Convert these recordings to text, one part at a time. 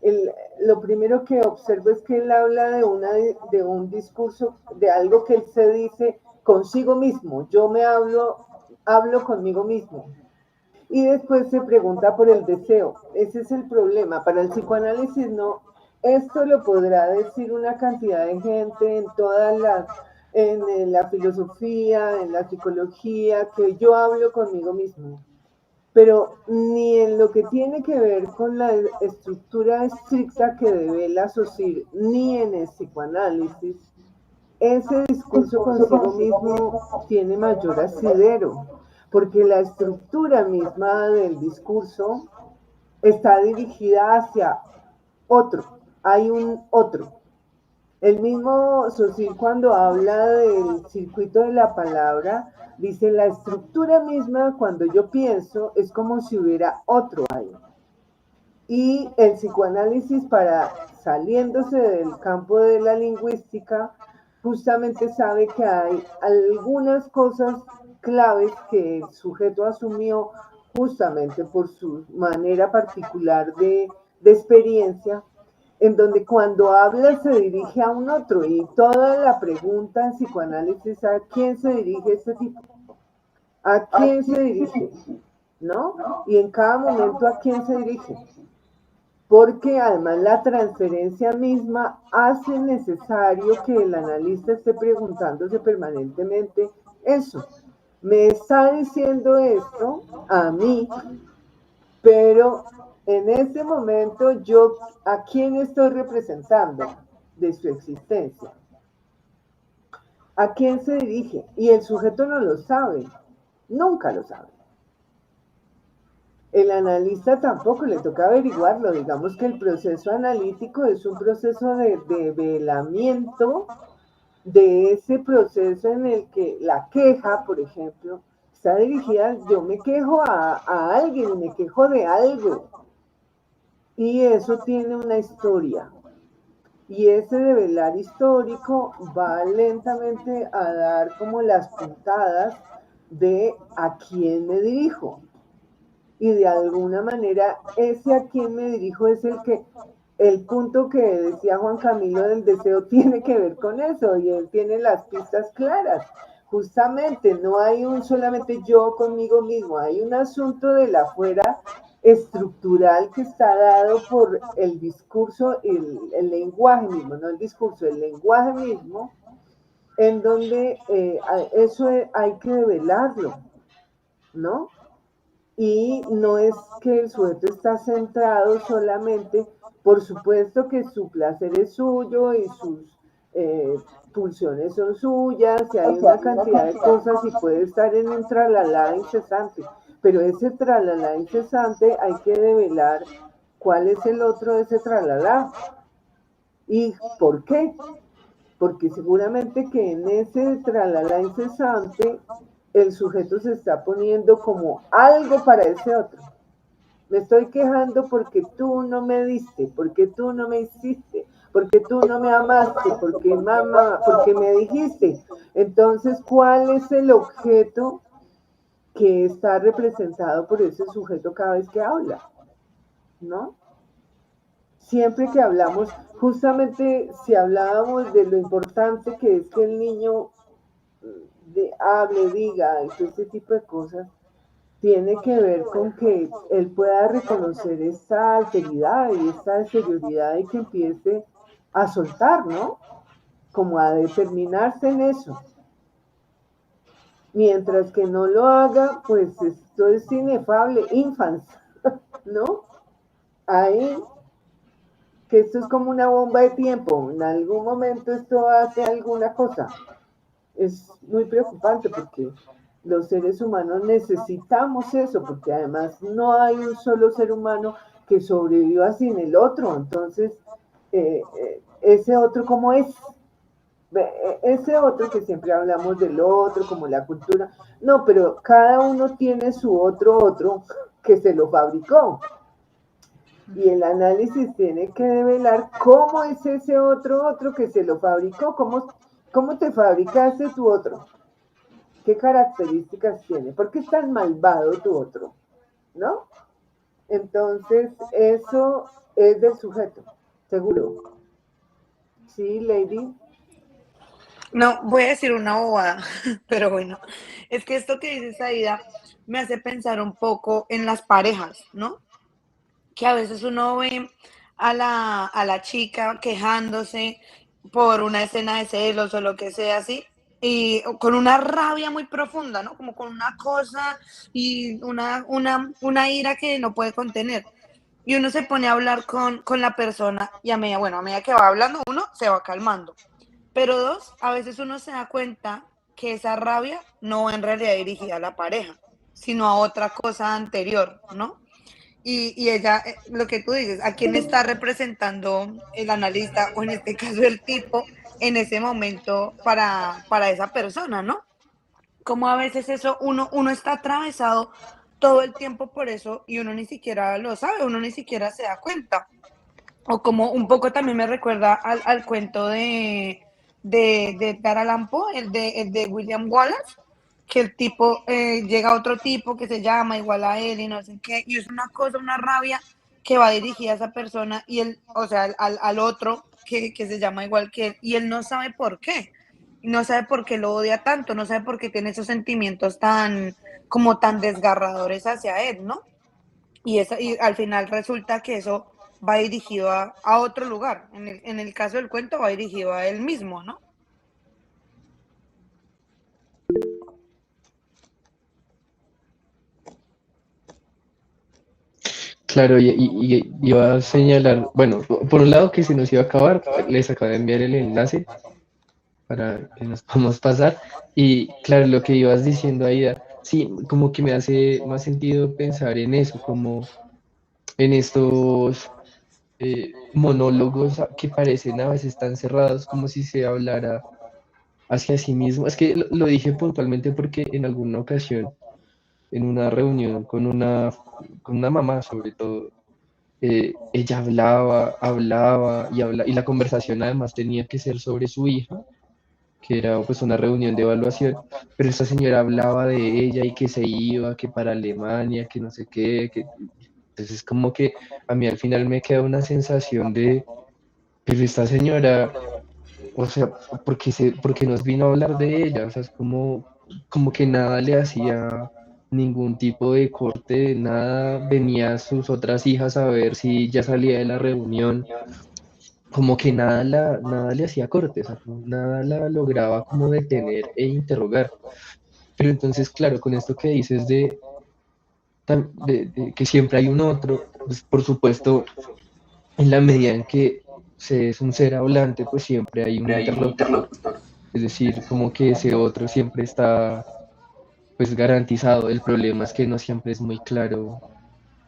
el- lo primero que observo es que él habla de un discurso, de algo que él se dice consigo mismo. Yo me hablo conmigo mismo. Y después se pregunta por el deseo. Ese es el problema. Para el psicoanálisis no, esto lo podrá decir una cantidad de gente en todas las, en la filosofía, en la psicología, que yo hablo conmigo mismo. Pero ni en lo que tiene que ver con la estructura estricta que devela Saussure, ni en el psicoanálisis, ese discurso consigo mismo tiene mayor asidero, porque la estructura misma del discurso está dirigida hacia otro, hay un otro. El mismo Saussure cuando habla del circuito de la palabra, dice la estructura misma cuando yo pienso es como si hubiera otro ahí. Y el psicoanálisis para saliéndose del campo de la lingüística, justamente sabe que hay algunas cosas claves que el sujeto asumió justamente por su manera particular de experiencia, en donde cuando habla se dirige a un otro y toda la pregunta en psicoanálisis a quién se dirige este tipo, a quién se dirige, ¿no? Y en cada momento a quién se dirige, porque además la transferencia misma hace necesario que el analista esté preguntándose permanentemente eso. Me está diciendo esto a mí, pero en este momento yo a quién estoy representando de su existencia, a quién se dirige, y el sujeto no lo sabe, nunca lo sabe. El analista tampoco le toca averiguarlo. Digamos que el proceso analítico es un proceso de develamiento de ese proceso en el que la queja, por ejemplo, está dirigida, yo me quejo a alguien, me quejo de algo, y eso tiene una historia. Y ese develar histórico va lentamente a dar como las puntadas de a quién me dirijo. Y de alguna manera ese a quien me dirijo es el punto que decía Juan Camilo del deseo tiene que ver con eso, y él tiene las pistas claras. Justamente no hay un solamente yo conmigo mismo, hay un asunto de la afuera estructural que está dado por el discurso, el lenguaje mismo, no el discurso, el lenguaje mismo, en donde eso hay que develarlo, ¿no? Y no es que el sujeto está centrado solamente, por supuesto que su placer es suyo y sus eh, pulsiones son suyas y hay una cantidad de cosas y puede estar en un tralalá incesante, pero ese tralalá incesante hay que develar cuál es el otro de ese tralalá y por qué, porque seguramente que en ese tralalá incesante el sujeto se está poniendo como algo para ese otro. Me estoy quejando porque tú no me diste, porque tú no me hiciste, porque tú no me amaste, porque mamá, porque me dijiste. Entonces, ¿cuál es el objeto que está representado por ese sujeto cada vez que habla? ¿No? Siempre que hablamos, justamente si hablábamos de lo importante que es que el niño hable, diga y todo ese tipo de cosas, tiene que ver con que él pueda reconocer esta alteridad y esta exterioridad y que empiece a soltar, ¿no? Como a determinarse en eso. Mientras que no lo haga, pues esto es inefable, infans, ¿no? Ahí, que esto es como una bomba de tiempo, en algún momento esto hace alguna cosa. Es muy preocupante porque los seres humanos necesitamos eso, porque además no hay un solo ser humano que sobreviva sin el otro. Entonces, ese otro como es, ese otro que siempre hablamos del otro, como la cultura, no, pero cada uno tiene su otro que se lo fabricó. Y el análisis tiene que develar cómo es ese otro que se lo fabricó, cómo te fabricaste tu otro. ¿Qué características tiene? ¿Por qué es tan malvado tu otro? ¿No? Entonces, eso es del sujeto, seguro. Sí, Lady. No, voy a decir una bobada, pero bueno, es que esto que dices, Aida, me hace pensar un poco en las parejas, ¿no? Que a veces uno ve a la chica quejándose por una escena de celos o lo que sea así, y con una rabia muy profunda, ¿no? Como con una cosa y una ira que no puede contener. Y uno se pone a hablar con la persona y a medida, bueno, a medida que va hablando uno se va calmando. Pero dos, a veces uno se da cuenta que esa rabia no va en realidad dirigida a la pareja, sino a otra cosa anterior, ¿no? Y ella, lo que tú dices, ¿a quién está representando el analista o en este caso el tipo en ese momento para esa persona, ¿no? Como a veces eso, uno está atravesado todo el tiempo por eso y uno ni siquiera lo sabe, uno ni siquiera se da cuenta. O como un poco también me recuerda al cuento de Edgar Allan Poe, el de William Wallace, que el tipo llega a otro tipo que se llama igual a él y no sé qué, y es una cosa, una rabia que va dirigida a esa persona y él, o sea, al otro que se llama igual que él, y él no sabe por qué, no sabe por qué lo odia tanto, no sabe por qué tiene esos sentimientos tan, como tan desgarradores hacia él, ¿no? Y al final resulta que eso va dirigido a otro lugar. En el caso del cuento va dirigido a él mismo, ¿no? Claro, y iba a señalar, bueno, por un lado que se nos iba a acabar, les acabo de enviar el enlace para que nos podamos pasar. Y claro, lo que ibas diciendo, Aida, sí, como que me hace más sentido pensar en eso, como en estos monólogos que parecen a veces tan cerrados, como si se hablara hacia sí mismo. Es que lo dije puntualmente porque en alguna ocasión, en una reunión con una mamá sobre todo, ella hablaba, y la conversación además tenía que ser sobre su hija, que era pues una reunión de evaluación, pero esta señora hablaba de ella y que se iba, que para Alemania, que no sé qué, que entonces como que a mí al final me queda una sensación de, pero esta señora, o sea, porque nos vino a hablar de ella, o sea, es como que nada le hacía ningún tipo de corte, nada, venía sus otras hijas a ver si ya salía de la reunión, como que nada le hacía corte, o sea, nada la lograba como detener e interrogar. Pero entonces, claro, con esto que dices de que siempre hay un otro, pues por supuesto, en la medida en que se es un ser hablante, pues siempre hay un interlocutor. Es decir, como que ese otro siempre está pues garantizado. El problema es que no siempre es muy claro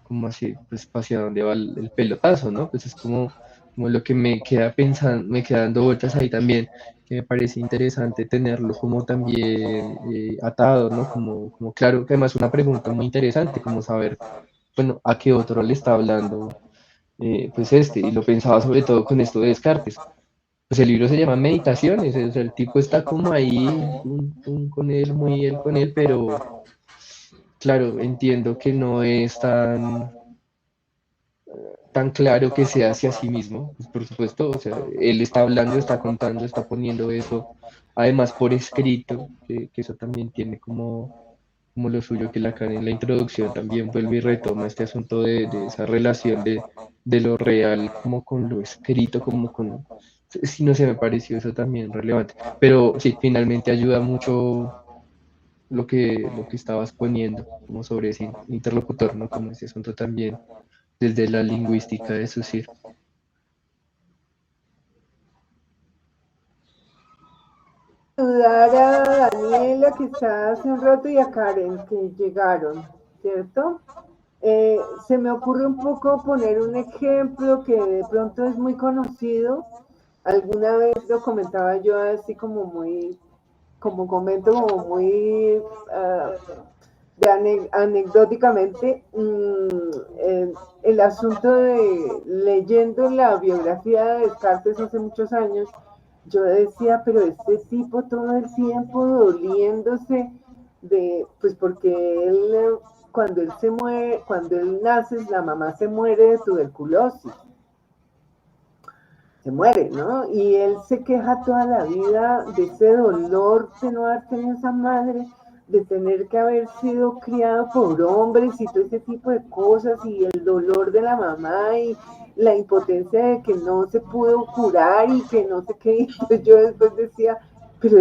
como así, pues hacia dónde va el pelotazo, ¿no? Pues es como lo que me queda pensando, me queda dando vueltas ahí también, que me parece interesante tenerlo como también atado, ¿no? Como claro, que además es una pregunta muy interesante, como saber, bueno, a qué otro le está hablando, pues y lo pensaba sobre todo con esto de Descartes. Pues el libro se llama Meditaciones, o sea, el tipo está como ahí, con él, muy él con él, pero claro, entiendo que no es tan claro que sea hacia sí mismo, pues por supuesto, o sea, él está hablando, está contando, está poniendo eso, además por escrito, que eso también tiene como lo suyo, que Lacan en la introducción también vuelve y retoma este asunto de esa relación de lo real como con lo escrito, como con, si no se me pareció eso también relevante, pero sí, finalmente ayuda mucho lo que estabas poniendo, como sobre ese interlocutor, ¿no? Como ese asunto también desde la lingüística de Saussure. Saludar a Daniela que está hace un rato y a Karen que llegaron, ¿cierto? Se me ocurre un poco poner un ejemplo que de pronto es muy conocido. Alguna vez lo comentaba yo así como muy, como comento, como muy anecdóticamente, el asunto de leyendo la biografía de Descartes hace muchos años, yo decía, pero este tipo todo el tiempo doliéndose de, pues porque él, cuando él se muere, cuando él nace, la mamá se muere de tuberculosis. se muere, ¿no? Y él se queja toda la vida de ese dolor de no haber tenido esa madre, de tener que haber sido criado por hombres y todo ese tipo de cosas, y el dolor de la mamá y la impotencia de que no se pudo curar y que no sé qué. Entonces yo después decía, pero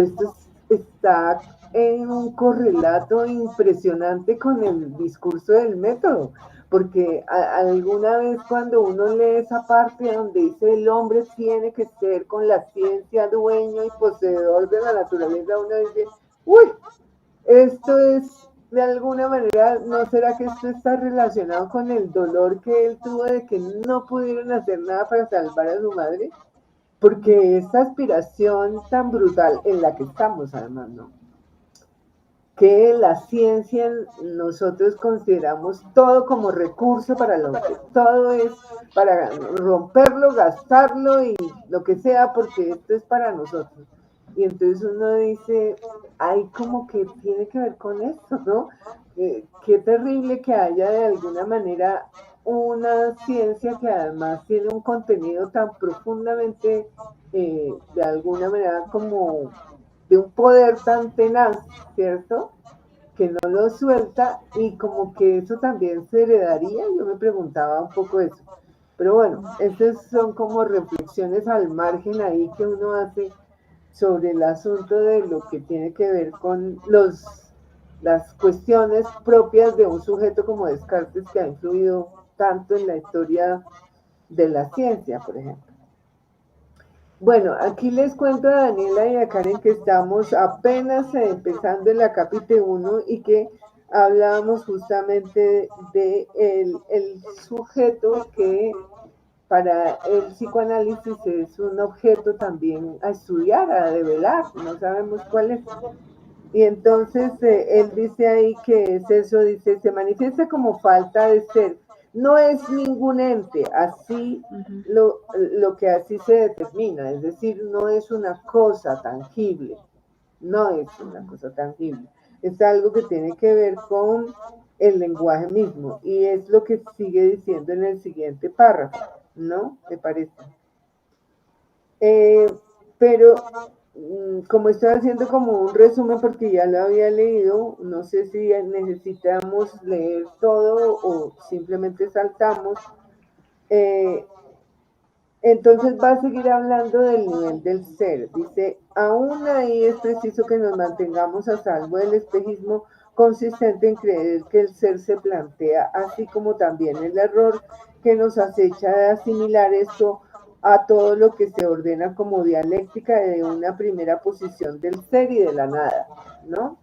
está en un correlato impresionante con el discurso del método, porque alguna vez cuando uno lee esa parte donde dice el hombre tiene que ser con la ciencia dueño y poseedor de la naturaleza, uno dice, uy, esto es de alguna manera, ¿no será que esto está relacionado con el dolor que él tuvo de que no pudieron hacer nada para salvar a su madre? Porque esa aspiración tan brutal en la que estamos además, ¿no? Que la ciencia nosotros consideramos todo como recurso para el hombre, todo es para romperlo, gastarlo y lo que sea, porque esto es para nosotros. Y entonces uno dice, hay como que tiene que ver con esto, ¿no? Qué terrible que haya de alguna manera una ciencia que además tiene un contenido tan profundamente, de alguna manera como de un poder tan tenaz, ¿cierto? Que no lo suelta y como que eso también se heredaría, yo me preguntaba un poco eso. Pero bueno, esas son como reflexiones al margen ahí que uno hace sobre el asunto de lo que tiene que ver con las cuestiones propias de un sujeto como Descartes, que ha influido tanto en la historia de la ciencia, por ejemplo. Bueno, aquí les cuento a Daniela y a Karen que estamos apenas empezando en la capítulo 1 y que hablábamos justamente de el sujeto que para el psicoanálisis es un objeto también a estudiar, a develar, no sabemos cuál es. Y entonces él dice ahí que es eso, dice, se manifiesta como falta de ser. No es ningún ente, así lo que así se determina, es decir, no es una cosa tangible, no es una cosa tangible. Es algo que tiene que ver con el lenguaje mismo y es lo que sigue diciendo en el siguiente párrafo, ¿no? Me parece. Pero como estoy haciendo como un resumen porque ya lo había leído, no sé si necesitamos leer todo o simplemente saltamos. Entonces va a seguir hablando del nivel del ser. Dice, aún ahí es preciso que nos mantengamos a salvo del espejismo consistente en creer que el ser se plantea, así como también el error que nos acecha de asimilar esto a todo lo que se ordena como dialéctica de una primera posición del ser y de la nada, ¿no?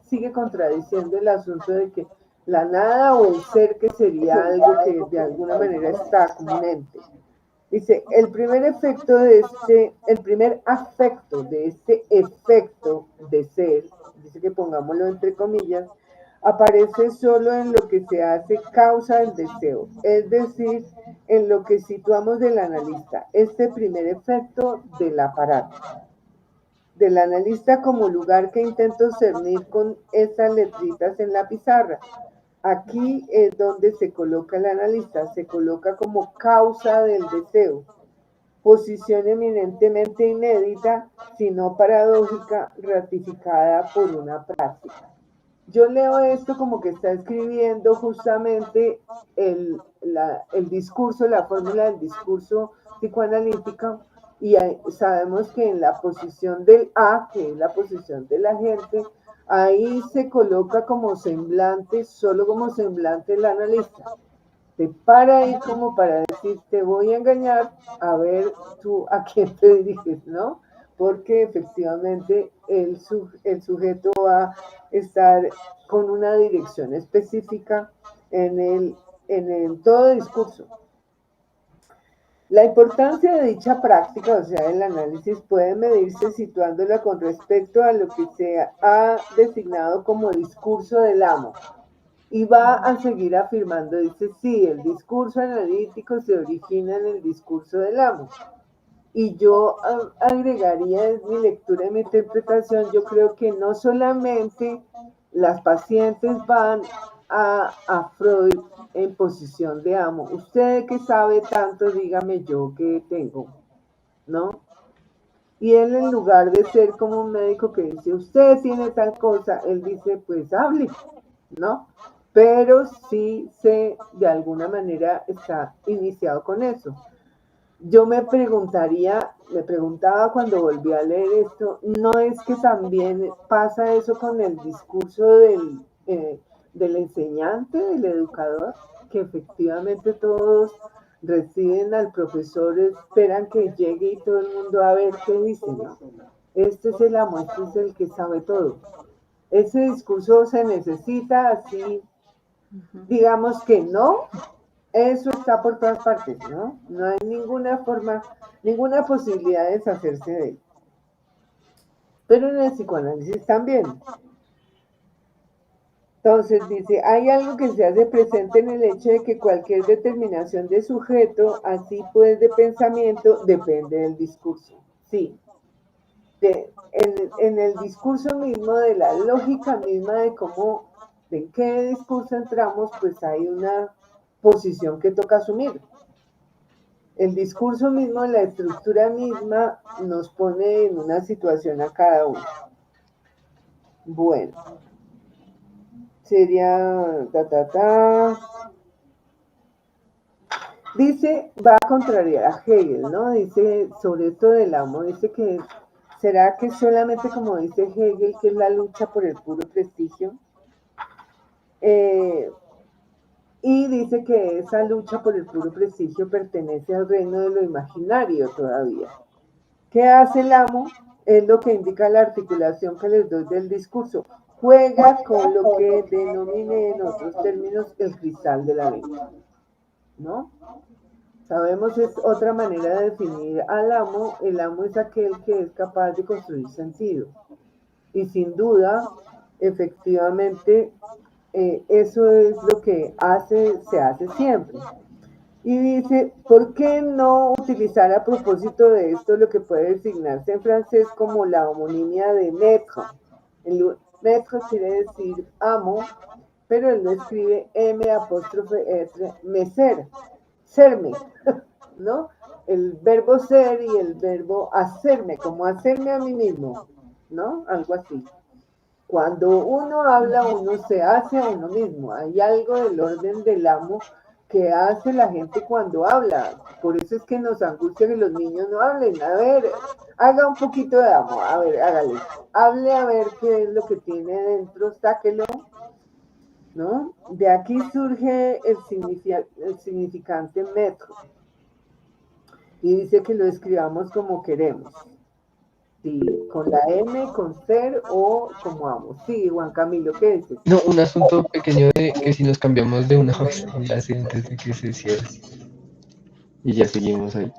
Sigue contradiciendo el asunto de que la nada o el ser que sería algo que de alguna manera está como un ente. Dice, el primer efecto el primer afecto de este efecto de ser, dice que pongámoslo entre comillas, aparece solo en lo que se hace causa del deseo, es decir, en lo que situamos del analista, este primer efecto del aparato. Del analista como lugar que intento cernir con esas letritas en la pizarra. Aquí es donde se coloca el analista, se coloca como causa del deseo, posición eminentemente inédita, sino paradójica, ratificada por una práctica. Yo leo esto como que está escribiendo justamente el discurso, la fórmula del discurso psicoanalítico, y sabemos que en la posición del A, que es la posición de la gente, ahí se coloca como semblante, solo como semblante el analista. Te para ahí como para decir, te voy a engañar, a ver tú a quién te diriges, ¿no? Porque efectivamente el sujeto va a estar con una dirección específica en todo discurso. La importancia de dicha práctica, o sea, el análisis, puede medirse situándola con respecto a lo que se ha designado como discurso del amo. Y va a seguir afirmando, dice, sí, el discurso analítico se origina en el discurso del amo. Y yo agregaría en mi lectura y mi interpretación, yo creo que no solamente las pacientes van a Freud en posición de amo. Usted que sabe tanto, dígame yo qué tengo, ¿no? Y él, en lugar de ser como un médico que dice, usted tiene tal cosa, él dice, pues hable, ¿no? Pero sí se, de alguna manera, está iniciado con eso. Yo me preguntaba cuando volví a leer esto, ¿no es que también pasa eso con el discurso del enseñante, del educador? Que efectivamente todos reciben al profesor, esperan que llegue y todo el mundo a ver qué dice, ¿no? Este es el amo, este es el que sabe todo. Ese discurso se necesita así, digamos que no, eso está por todas partes, ¿no? No hay ninguna forma, ninguna posibilidad de deshacerse de él. Pero en el psicoanálisis también. Entonces dice, hay algo que se hace presente en el hecho de que cualquier determinación de sujeto, así pues de pensamiento, depende del discurso. Sí, en el discurso mismo, de la lógica misma de cómo, de en qué discurso entramos, pues hay una posición que toca asumir. El discurso mismo, la estructura misma, nos pone en una situación a cada uno. Bueno, sería Dice, va a contrariar a Hegel, ¿no? Dice sobre esto del amo, dice que ¿será que solamente, como dice Hegel, que es la lucha por el puro prestigio? Y dice que esa lucha por el puro prestigio pertenece al reino de lo imaginario todavía. ¿Qué hace el amo? Es lo que indica la articulación que les doy del discurso. Juega con lo que denominé en otros términos el cristal de la mente, ¿no? Sabemos, es otra manera de definir al amo. El amo es aquel que es capaz de construir sentido. Y sin duda, efectivamente, eso es lo que se hace siempre. Y dice, ¿por qué no utilizar a propósito de esto lo que puede designarse en francés como la homonimia de maître? Maître quiere decir amo, pero él lo escribe M'', meser, serme, ¿no? El verbo ser y el verbo hacerme, como hacerme a mí mismo, ¿no? Algo así. Cuando uno habla, uno se hace a uno mismo. Hay algo del orden del amo que hace la gente cuando habla. Por eso es que nos angustia que los niños no hablen. A ver, haga un poquito de amo. A ver, hágale. Hable a ver qué es lo que tiene dentro, sáquelo, ¿no? De aquí surge el significante metro. Y dice que lo escribamos como queremos. Sí, con la M, con ser o como amo. Sí, Juan Camilo, ¿qué dices? No, un asunto pequeño de que si nos cambiamos de una vez enlace antes de que se cierre y ya seguimos ahí.